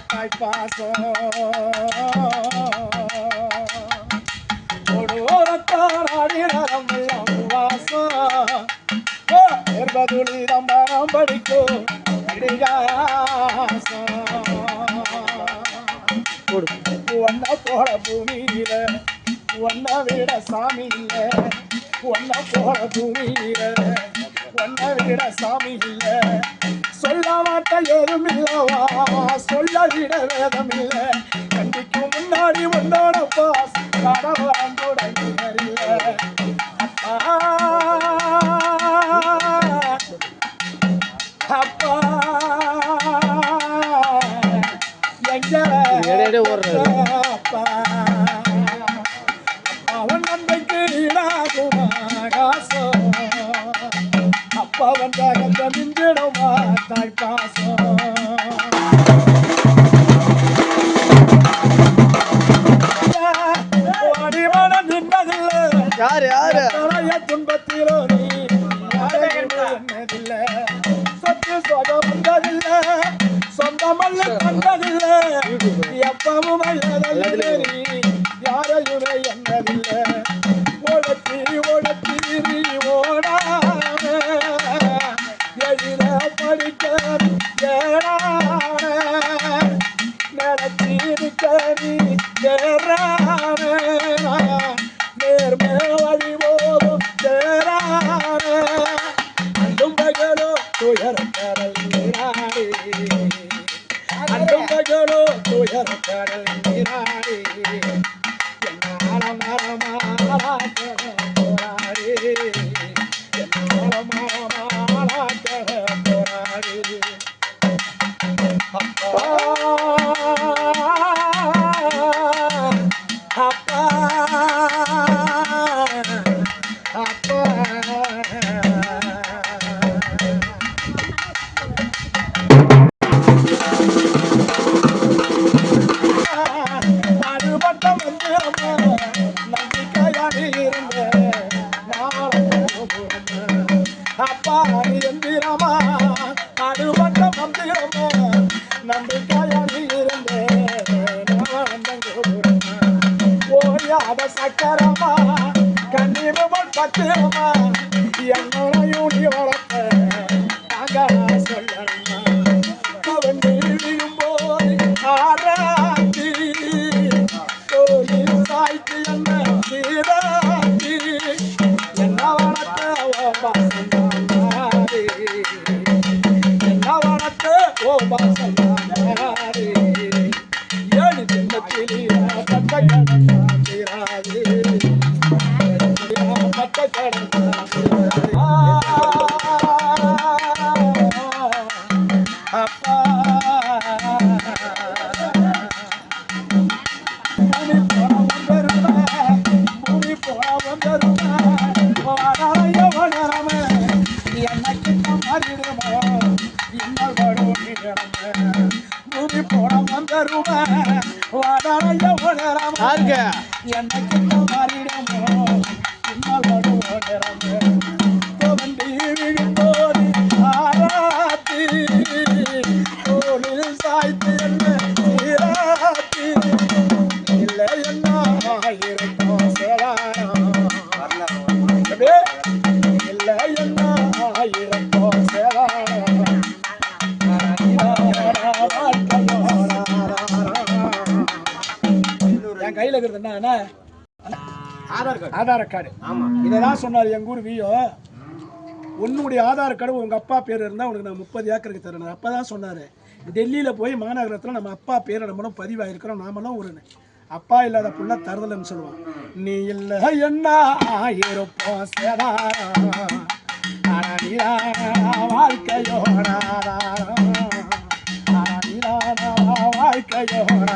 தாய் பாசம் ஒருவரத்தான் அடிநரம் வாசம் ஏற்பதுளி தம்பரம் படிக்கும் இடிகாசம் ஒன்ன போட பூமியில ஒன்ன விட சாமி இல்ல ஒன்ன போட பூமியில ஒன்ன விட சாமி இல்ல சொல்ல மாட்ட ஏதும் இல்லவா சொல்ல விட வேதம் இல்ல கண்டிக்கும் முன்னாடி உன்னோட பாஸ் கடவரம் தொடங்கிய அப்பா அப்பா எங்க அப்பா அவன் நன்மைக்கு ஈடாகுமாகாசம் அப்பா வந்தாக மிஞ்சிடுமா தாய் பாசம் அடிமன நின்னதில்லை யாரு யாரு துன்பத்திலோ நீ என்னதில்லை சொத்து சொகம் வந்ததில்லை சொந்தமல்ல கண்டதில்லை எப்பவும் அல்லதில்லை நீ யாரையுமே என்னதில்லை ஓடத்தி ஓடத்தி நீ ஓடாம எழுத படிக்க ஏறான நடத்தி நிற்க நீ ஏறான நேர்மை வழி போதும் சேரான அண்டும் பகலோ துயரக்கடல் நீராடி அண்டும் பகலோ துயரக்கடல் நீராடி என்னால மரமாலாக்க போராடி என்னால மரமாலாக்க போராடி அப்பா அப்பா அப்பா அடுபட்டம் வந்து நம்பிக்கையாக இருந்த அப்பா எந்திரமா அடுபட்டம் வந்திரமா நம்பிக்கையாக இருந்த ஓயாத சக்கரமா கண்ணீர் பத்திரமா என்னோட யூனி வளர்த்த நாங்க சொல்லணுமா அவன் வீடியும் போது ஆராத்தி கோயில் சாய்த்து என்ன சீராத்தி என்ன வளர்த்த ஓபாசந்தாரி என்ன வளர்த்த ஓபாசந்தாரி ஏழு ஜென்மத்திலே பட்ட கடந்தாராது பட்ட கடந்தாராது அப்பா முனி போன வந்தருமா வாடாய வளரம எனக்கு மாறிடுமா இன்னல் வடோடிடம முனி போன வந்தருமா வாடாய வளரம எனக்கு மாறிடுமா இன்னல் வடோடிடம கோவண்டி விழுந்தோடி ஆராத்தி தோளில் சாய்த்து என்ன சீராத்தி இல்லை என்ன ஆயிருக்கும் சேராரம் இல்லை என்ன ஆயிருக்கும் சேராரம் என் கையில் இருக்கிறது என்ன ஆதார் கார்டு இதான் சொன்னார் எங்க ஊர் வியோ உன்னுடைய ஆதார் கார்டு உங்க அப்பா பேர் இருந்தா உனக்கு நான் 30 ஏக்கருக்கு தரணும் அப்பதான் சொன்னாரு டெல்லியில போய் மாநகரத்துல நம்ம அப்பா பேரை நம்மளும் பதிவாயிருக்கிறோம் நாமளும் ஒரு அப்பா இல்லாத புள்ள தருதலன்னு சொல்லுவான் நீ இல்லை என்ன இருப்போம் சேதா வாழ்க்கையோட வாழ்க்கையோட